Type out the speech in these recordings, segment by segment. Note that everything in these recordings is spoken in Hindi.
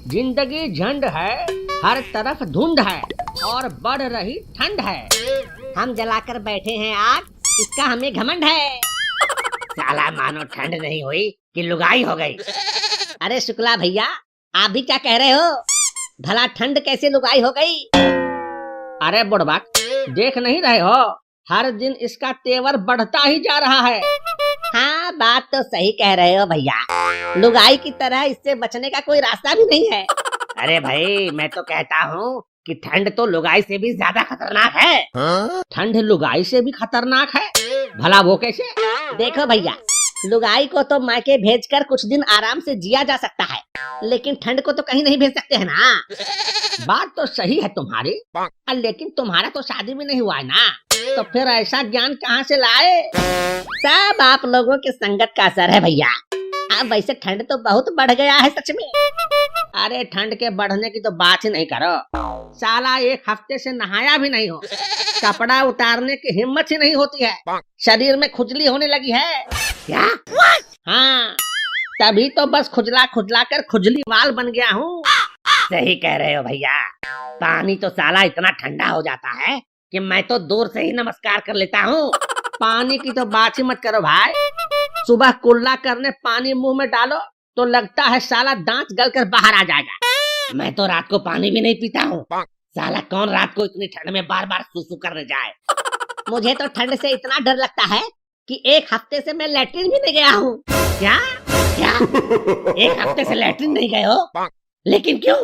जिंदगी झंड है, हर तरफ धुंध है और बढ़ रही ठंड है। हम जलाकर बैठे हैं आग, इसका हमें घमंड है। साला मानो ठंड नहीं हुई कि लुगाई हो गई। अरे शुक्ला भैया, आप भी क्या कह रहे हो? भला ठंड कैसे लुगाई हो गई? अरे बुड़बक, देख नहीं रहे हो, हर दिन इसका तेवर बढ़ता ही जा रहा है। हाँ, बात तो सही कह रहे हो भैया, लुगाई की तरह इससे बचने का कोई रास्ता भी नहीं है। अरे भाई, मैं तो कहता हूँ कि ठंड तो लुगाई से भी ज्यादा खतरनाक है। ठंड लुगाई से भी खतरनाक है? भला वो कैसे? देखो भैया, लुगाई को तो मायके भेजकर कुछ दिन आराम से जिया जा सकता है, लेकिन ठंड को तो कहीं नहीं भेज सकते हैं ना। बात तो सही है तुम्हारी, लेकिन तुम्हारा तो शादी भी नहीं हुआ है ना, तो फिर ऐसा ज्ञान कहाँ से लाए? सब आप लोगों के संगत का असर है भैया। अब वैसे ठंड तो बहुत बढ़ गया है सच में। अरे ठंड के बढ़ने की तो बात ही नहीं करो। साला एक हफ्ते से नहाया भी नहीं हो, कपड़ा उतारने की हिम्मत ही नहीं होती है, शरीर में खुजली होने लगी है। क्या? हाँ, तभी तो बस खुजला खुजला कर खुजली वाल बन गया हूँ। सही कह रहे हो भैया, पानी तो साला इतना ठंडा हो जाता है कि मैं तो दूर से ही नमस्कार कर लेता हूँ। पानी की तो बात ही मत करो भाई। सुबह कुल्ला करने पानी मुंह में डालो तो लगता है साला दांत गलकर बाहर आ जाएगा। मैं तो रात को पानी भी नहीं पीता हूँ। साला कौन रात को इतनी ठंड में बार बार सूसू करने जाए। मुझे तो ठंड से इतना डर लगता है कि एक हफ्ते से मैं लैट्रिन भी नहीं गया हूँ। क्या क्या? एक हफ्ते से लैट्रिन नहीं गए हो? लेकिन क्यों?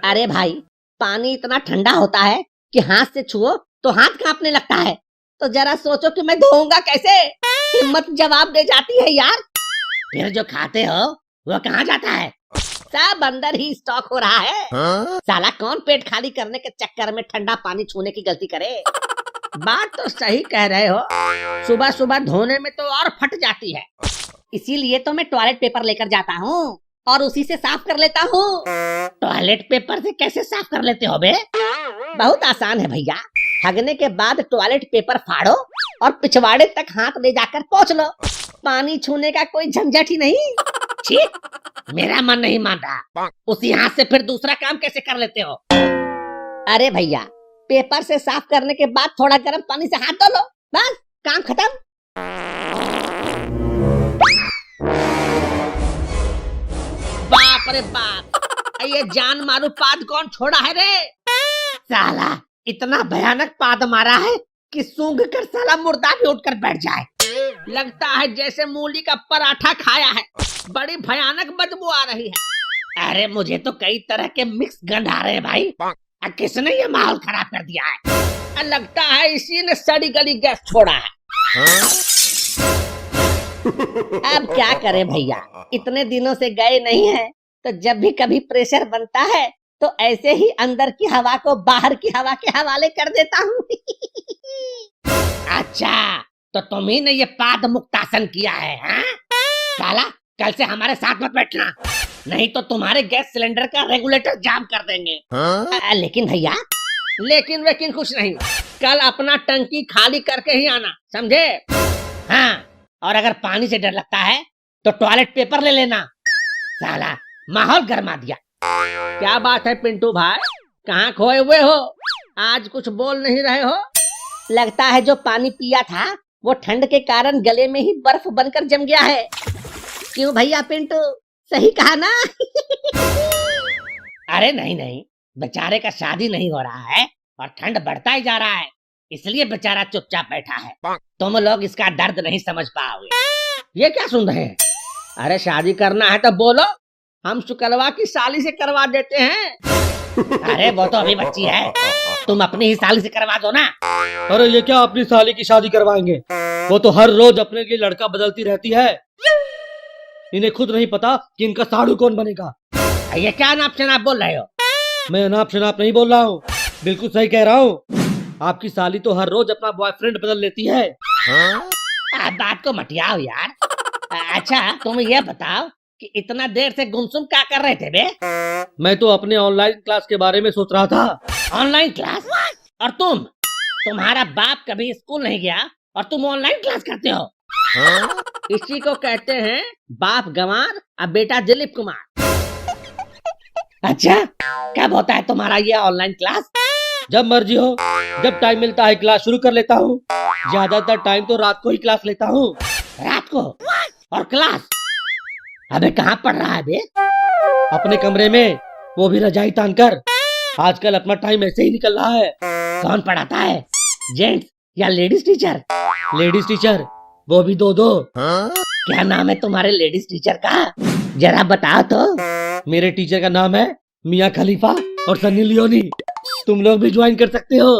अरे भाई, पानी इतना ठंडा होता है कि हाथ से छुओ तो हाथ कांपने लगता है। तो जरा सोचो कि मैं धोऊंगा कैसे? हिम्मत जवाब दे जाती है यार। फिर जो खाते हो वो कहाँ जाता है? सब अंदर ही स्टॉक हो रहा है। साला कौन पेट खाली करने के चक्कर में ठंडा पानी छूने की गलती करे। बात तो सही कह रहे हो, सुबह सुबह धोने में तो और फट जाती है। इसीलिए तो मैं टॉयलेट पेपर लेकर जाता हूँ और उसी से साफ कर लेता हूँ। टॉयलेट पेपर से कैसे साफ कर लेते हो बे? बहुत आसान है भैया। हगने के बाद टॉयलेट पेपर फाड़ो और पिछवाड़े तक हाथ ले जाकर पोंछ लो। पानी छूने का कोई झंझट ही नहीं। छी, मेरा मन नहीं मान रहा। उसी हाथ से फिर दूसरा काम कैसे कर लेते हो? अरे भैया, पेपर से साफ करने के बाद थोड़ा गर्म पानी से हाथ धो लो, बस काम खत्म। बाप रे बाप, ये जान मारू पाद कौन छोड़ा है रे? साला इतना भयानक पाद मारा है कि सूंघ कर साला मुर्दा भी उठकर बैठ जाए। लगता है जैसे मूली का पराठा खाया है। बड़ी भयानक बदबू आ रही है। अरे मुझे तो कई तरह के मिक्स गंध आ रहे हैं भाई। किसने ये माहौल खराब कर दिया है? लगता है इसी ने सड़ी गली गैस छोड़ा है। अब क्या करें भैया, इतने दिनों से गए नहीं हैं, तो जब भी कभी प्रेशर बनता है तो ऐसे ही अंदर की हवा को बाहर की हवा के हवाले कर देता हूँ। अच्छा, तो तुम ही ने ये पाद मुक्तासन किया है? हाँ? साला कल से हमारे साथ मत बैठना, नहीं तो तुम्हारे गैस सिलेंडर का रेगुलेटर जाम कर देंगे। लेकिन भैया, लेकिन वेकिन कुछ नहीं, कल अपना टंकी खाली करके ही आना, समझे? हाँ, और अगर पानी से डर लगता है तो टॉयलेट पेपर ले लेना। साला माहौल गरमा दिया। क्या बात है पिंटू भाई, कहाँ खोए हुए हो? आज कुछ बोल नहीं रहे हो? लगता है जो पानी पिया था वो ठंड के कारण गले में ही बर्फ बनकर जम गया है। क्यों भैया पिंटू, सही कहा ना? अरे नहीं नहीं, बेचारे का शादी नहीं हो रहा है और ठंड बढ़ता ही जा रहा है, इसलिए बेचारा चुपचाप बैठा है। तुम लोग इसका दर्द नहीं समझ पाओगे। ये क्या सुन रहे हैं? अरे शादी करना है तो बोलो, हम शुक्लवा की साली से करवा देते हैं। अरे वो तो अभी बच्ची है, तुम अपनी ही साली से करवा दो ना। अरे ये क्या अपनी साली की शादी करवाएंगे? वो तो हर रोज अपने लिए लड़का बदलती रहती है। इन्हें खुद नहीं पता कि इनका साड़ू कौन बनेगा। ये क्या नाप शनाप बोल रहे हो? मैं नाप शनाप नहीं बोल रहा हूँ, बिल्कुल सही कह रहा हूँ। आपकी साली तो हर रोज अपना बॉयफ्रेंड बदल लेती है। बात को मटियाओ यार। अच्छा तुम ये बताओ कि इतना देर से गुमसुम क्या कर रहे थे बे? मैं तो अपने ऑनलाइन क्लास के बारे में सोच रहा था। Online class? और तुम्हारा बाप कभी स्कूल नहीं गया और तुम ऑनलाइन क्लास करते हो? इसी को कहते हैं बाप गंवार और बेटा दिलीप कुमार। अच्छा, कब होता है तुम्हारा ये ऑनलाइन क्लास? जब मर्जी हो, जब टाइम मिलता है क्लास शुरू कर लेता हूँ। ज्यादातर टाइम तो रात को ही क्लास लेता हूँ। रात को? और क्लास? अबे कहाँ पढ़ रहा है बे? अपने कमरे में, वो भी रजाई तान कर। आजकल अपना टाइम ऐसे ही निकल रहा है। कौन पढ़ाता है, जेंट्स या लेडीज टीचर? लेडीज टीचर, वो भी दो दो। क्या नाम है तुम्हारे लेडीज टीचर का, जरा बताओ तो। मेरे टीचर का नाम है मियाँ खलीफा और सन्नी लियोनी। तुम लोग भी ज्वाइन कर सकते हो,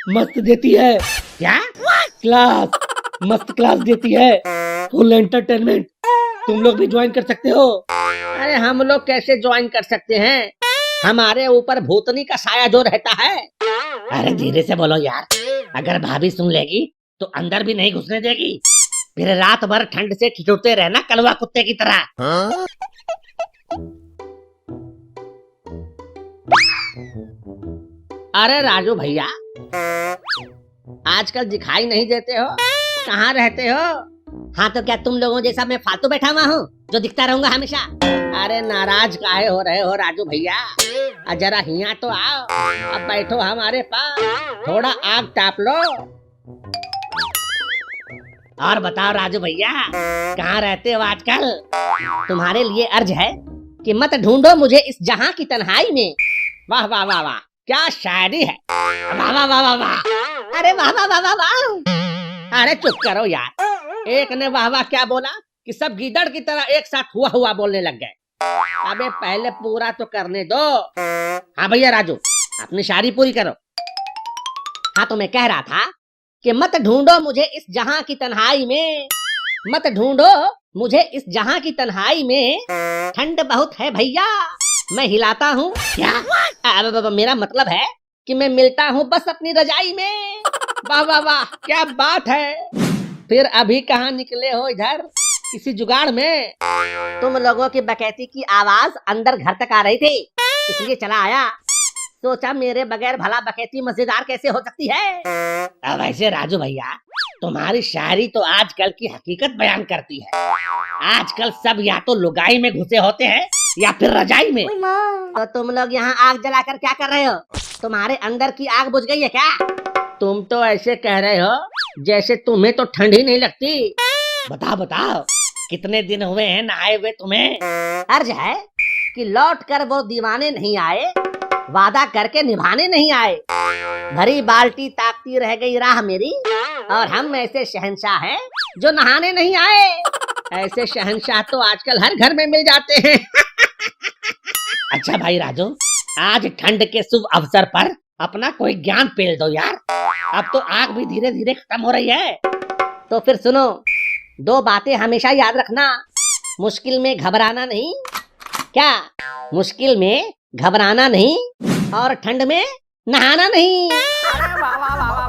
मस्त देती है। क्या क्लास, मस्त क्लास देती है, फुल एंटरटेनमेंट। तुम लोग भी ज्वाइन कर सकते हो। अरे हम लोग कैसे ज्वाइन कर सकते हैं, हमारे ऊपर भूतनी का साया जो रहता है। अरे धीरे से बोलो यार, अगर भाभी सुन लेगी तो अंदर भी नहीं घुसने देगी, फिर रात भर ठंड से ठिठुरते रहना कलवा कुत्ते की तरह। अरे राजू भैया, आजकल दिखाई नहीं देते हो, कहाँ रहते हो? हाँ तो क्या तुम लोगों जैसा मैं फालतू बैठा हुआ हूँ जो दिखता रहूंगा हमेशा? अरे नाराज काहे हो रहे हो राजू भैया, जरा हिया तो आओ, अब बैठो हमारे पास, थोड़ा आग ताप लो। और बताओ राजू भैया, कहाँ रहते हो आजकल? तुम्हारे लिए अर्ज है कि मत ढूंढो मुझे इस जहां की तन्हाई में। वाह वाह वाह वाह, क्या शायरी है, वाह वाह वाह वाह वाह। अरे वाह वाह वाह वाह वाह। अरे चुप करो यार, एक ने वाह वाह क्या बोला कि सब गीदड़ की तरह एक साथ हुआ हुआ बोलने लग गए। अबे पहले पूरा तो करने दो। हाँ भैया राजू, अपनी शायरी पूरी करो। हाँ तो मैं कह रहा था कि मत ढूंढो मुझे इस जहां की तन्हाई में, मत ढूंढो मुझे इस जहां की तन्हाई में, ठंड बहुत है भैया मैं हिलाता हूँ। क्या? मेरा मतलब है कि मैं मिलता हूँ बस अपनी रजाई में। वाह वाह वाह, क्या बात है। फिर अभी कहाँ निकले हो इधर, किसी जुगाड़ में? तुम लोगों की बकैती की आवाज अंदर घर तक आ रही थी, इसलिए चला आया। सोचा मेरे बगैर भला बकैती मजेदार कैसे हो सकती है। अब ऐसे राजू भैया, तुम्हारी शायरी तो आजकल की हकीकत बयान करती है। आजकल सब या तो लुगाई में घुसे होते हैं या फिर रजाई में। तो तुम लोग यहाँ आग जलाकर क्या कर रहे हो? तुम्हारे अंदर की आग बुझ गई है क्या? तुम तो ऐसे कह रहे हो जैसे तुम्हें तो ठंड ही नहीं लगती। बताओ बताओ, कितने दिन हुए हैं नहाए हुए तुम्हें? अर्ज है कि लौट कर वो दीवाने नहीं आए, वादा करके निभाने नहीं आए। भरी बाल्टी ताकती रह गई राह मेरी, और हम ऐसे शहंशाह हैं जो नहाने नहीं आए। ऐसे शहंशाह तो आजकल हर घर में मिल जाते हैं। अच्छा भाई राजू, आज ठंड के शुभ अवसर पर अपना कोई ज्ञान पेल दो यार, अब तो आग भी धीरे धीरे खत्म हो रही है। तो फिर सुनो, दो बातें हमेशा याद रखना, मुश्किल में घबराना नहीं। क्या? मुश्किल में घबराना नहीं और ठंड में नहाना नहीं। वाह वाह वाह।